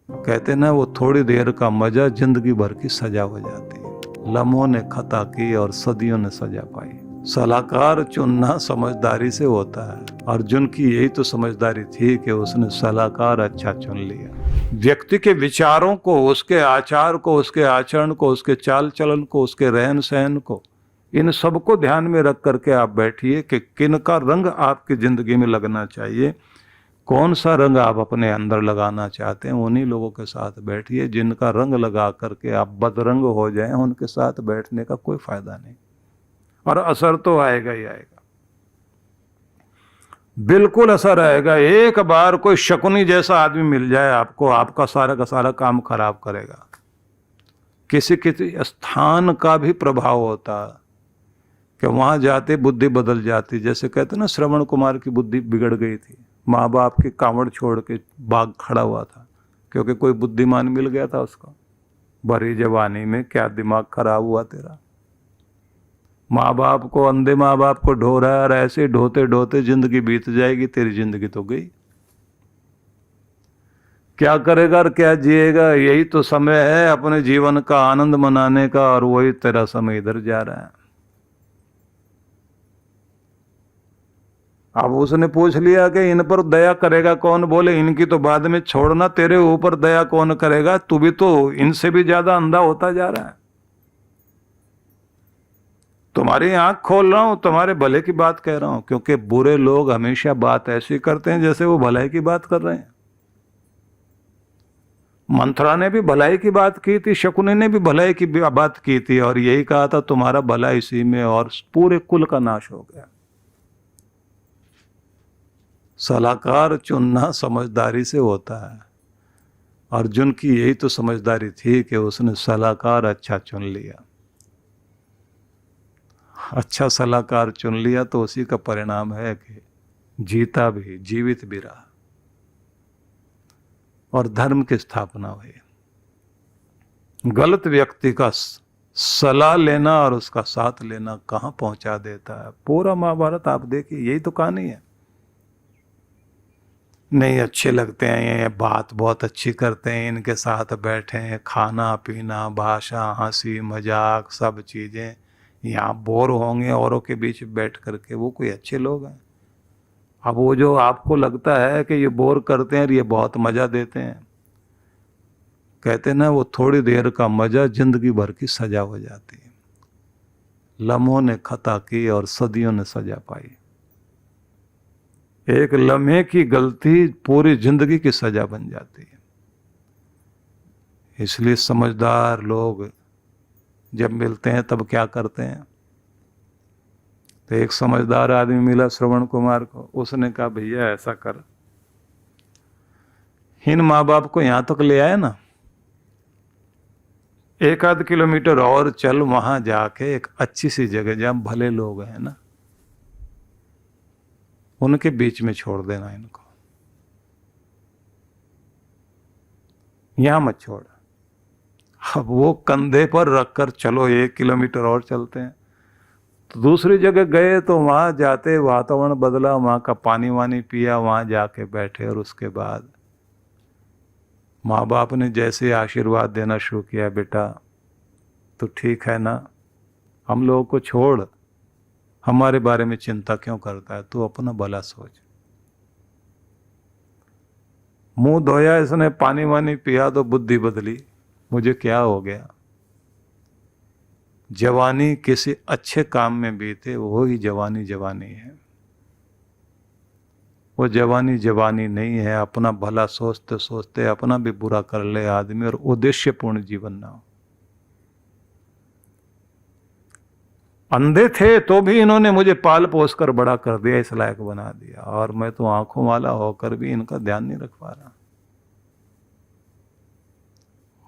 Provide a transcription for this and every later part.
कहते ना, वो थोड़ी देर का मजा जिंदगी भर की सजा हो जाती है। लम्हों ने खता की और सदियों ने सजा पाई। सलाहकार चुनना समझदारी से होता है। अर्जुन की यही तो समझदारी थी कि उसने सलाहकार अच्छा चुन लिया। व्यक्ति के विचारों को, उसके आचार को, उसके आचरण को, उसके चाल चलन को, उसके रहन सहन को, इन सबको ध्यान में रख करके आप बैठिए कि किन का रंग आपकी जिंदगी में लगना चाहिए, कौन सा रंग आप अपने अंदर लगाना चाहते हैं। उन्हीं लोगों के साथ बैठिए। जिनका रंग लगा करके आप बदरंग हो जाएं, उनके साथ बैठने का कोई फायदा नहीं, और असर तो आएगा ही आएगा, बिल्कुल असर आएगा। एक बार कोई शकुनी जैसा आदमी मिल जाए आपको, आपका सारा का सारा काम खराब करेगा। किसी किसी स्थान का भी प्रभाव होता है कि वहां जाते बुद्धि बदल जाती। जैसे कहते ना, श्रवण कुमार की बुद्धि बिगड़ गई थी। माँ बाप की कांवड़ छोड़ के बाग खड़ा हुआ था, क्योंकि कोई बुद्धिमान मिल गया था उसको। भरी जवानी में क्या दिमाग खराब हुआ तेरा। माँ बाप को, अंधे माँ बाप को ढो रहा है, और ऐसे ढोते ढोते जिंदगी बीत जाएगी। तेरी जिंदगी तो गई। क्या करेगा और क्या जिएगा। यही तो समय है अपने जीवन का आनंद मनाने का, और वही तेरा समय इधर जा रहा है। अब उसने पूछ लिया कि इन पर दया करेगा कौन। बोले इनकी तो बाद में छोड़ना, तेरे ऊपर दया कौन करेगा। तू भी तो इनसे भी ज्यादा अंधा होता जा रहा है। तुम्हारी आंख खोल रहा हूं, तुम्हारे भले की बात कह रहा हूं, क्योंकि बुरे लोग हमेशा बात ऐसी करते हैं जैसे वो भलाई की बात कर रहे हैं। मंथरा ने भी भलाई की बात की थी, शकुनी ने भी भलाई की बात की थी, और यही कहा था तुम्हारा भला इसी में, और पूरे कुल का नाश हो गया। सलाहकार चुनना समझदारी से होता है। अर्जुन की यही तो समझदारी थी कि उसने सलाहकार अच्छा चुन लिया। अच्छा सलाहकार चुन लिया तो उसी का परिणाम है कि जीता भी, जीवित भी रहा, और धर्म की स्थापना हुई। गलत व्यक्ति का सलाह लेना और उसका साथ लेना कहाँ पहुंचा देता है। पूरा महाभारत आप देखिए, यही तो कहानी है। नहीं अच्छे लगते हैं, ये बात बहुत अच्छी करते हैं, इनके साथ बैठे हैं, खाना पीना, भाषा, हंसी मजाक, सब चीज़ें। यहाँ बोर होंगे औरों के बीच बैठ करके, वो कोई अच्छे लोग हैं। अब वो जो आपको लगता है कि ये बोर करते हैं और ये बहुत मज़ा देते हैं, कहते ना, वो थोड़ी देर का मज़ा जिंदगी भर की सजा हो जाती है। लम्हों ने खता की और सदियों ने सजा पाई। एक लम्हे की गलती पूरी जिंदगी की सजा बन जाती है। इसलिए समझदार लोग जब मिलते हैं तब क्या करते हैं। तो एक समझदार आदमी मिला श्रवण कुमार को। उसने कहा भैया ऐसा कर, इन माँ बाप को यहां तक ले आए ना, 1-8 किलोमीटर और चल, वहां जाके एक अच्छी सी जगह जहां भले लोग हैं ना, उनके बीच में छोड़ देना इनको, यहां मत छोड़। अब वो कंधे पर रखकर चलो 1 किलोमीटर और चलते हैं। तो दूसरी जगह गए तो वहां जाते वातावरण बदला, वहां का पानी वानी पिया, वहां जाके बैठे, और उसके बाद माँ बाप ने जैसे आशीर्वाद देना शुरू किया, बेटा तो ठीक है ना, हम लोगों को छोड़, हमारे बारे में चिंता क्यों करता है, तू अपना भला सोच। मुंह धोया इसने, पानी वानी पिया तो बुद्धि बदली, मुझे क्या हो गया। जवानी किसी अच्छे काम में बीते, वो ही जवानी जवानी है। वो जवानी जवानी नहीं है अपना भला सोचते सोचते अपना भी बुरा कर ले आदमी, और उद्देश्यपूर्ण जीवन ना हो। अंधे थे तो भी इन्होंने मुझे पाल पोस कर बड़ा कर दिया, इस लायक बना दिया, और मैं तो आंखों वाला होकर भी इनका ध्यान नहीं रख पा रहा।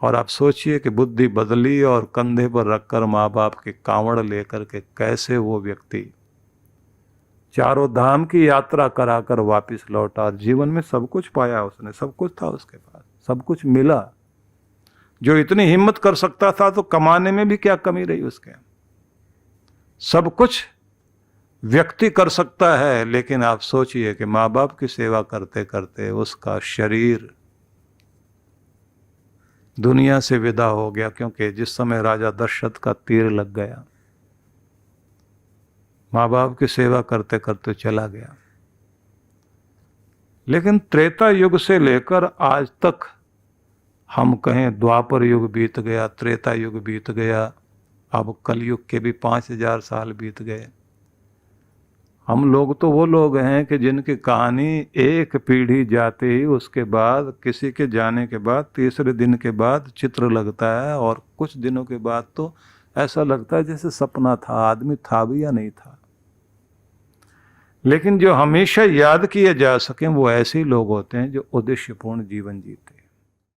और आप सोचिए कि बुद्धि बदली और कंधे पर रखकर माँ बाप की कांवड़ लेकर के कैसे वो व्यक्ति चारों धाम की यात्रा कराकर वापस लौटा, और जीवन में सब कुछ पाया उसने, सब कुछ था उसके पास, सब कुछ मिला। जो इतनी हिम्मत कर सकता था तो कमाने में भी क्या कमी रही उसके। सब कुछ व्यक्ति कर सकता है, लेकिन आप सोचिए कि माँ बाप की सेवा करते करते उसका शरीर दुनिया से विदा हो गया, क्योंकि जिस समय राजा दशरथ का तीर लग गया, माँ बाप की सेवा करते करते चला गया। लेकिन त्रेता युग से लेकर आज तक, हम कहें द्वापर युग बीत गया, त्रेता युग बीत गया, अब कलयुग के भी 5000 साल बीत गए। हम लोग तो वो लोग हैं कि जिनकी कहानी एक पीढ़ी जाते ही उसके बाद, किसी के जाने के बाद, तीसरे दिन के बाद चित्र लगता है, और कुछ दिनों के बाद तो ऐसा लगता है जैसे सपना था, आदमी था भी या नहीं था। लेकिन जो हमेशा याद किए जा सकें वो ऐसे ही लोग होते हैं जो उद्देश्यपूर्ण जीवन जीते।